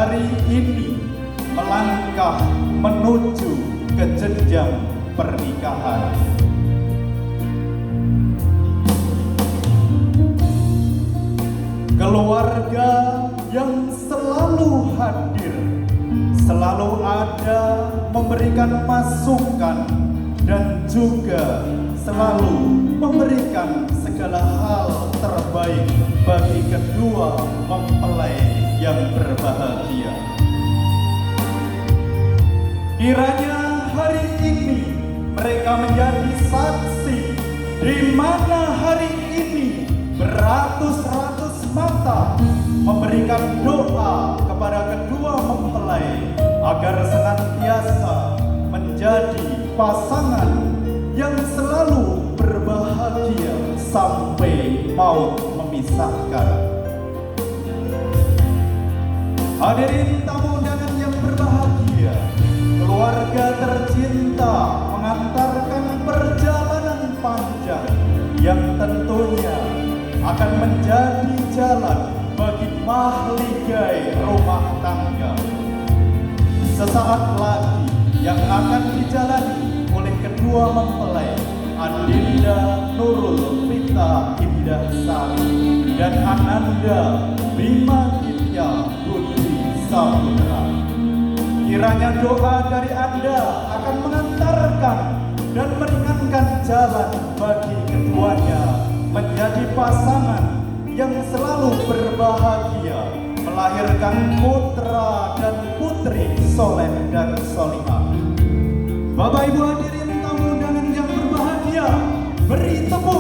hari ini melangkah menuju ke jenjang pernikahan. Keluarga yang selalu hadir, selalu ada memberikan masukan dan juga selalu memberikan segala hal terbaik bagi kedua mempelai yang berbahagia. Kiranya hari ini mereka menjadi saksi di mana hari ini beratus-ratus mata memberikan doa kepada kedua mempelai agar senantiasa menjadi pasangan yang selalu berbahagia sampai maut memisahkan. Hadirin tamu undangan yang berbahagia, keluarga tercinta mengantarkan perjalanan panjang yang tentunya akan menjadi jalan bagi mahligai rumah tangga. Sesaat lagi yang akan dijalani oleh kedua mempelai Adinda Nurul Vita Indah Sari dan Ananda Bima Ditya Budi Saputra. Kiranya doa dari Anda akan mengantarkan dan meringankan jalan bagi keduanya menjadi pasangan yang selalu berbahagia melahirkan putra dan putri soleh dan solihah. Bapak Ibu hadirin tamu undangan yang berbahagia, beri tepuk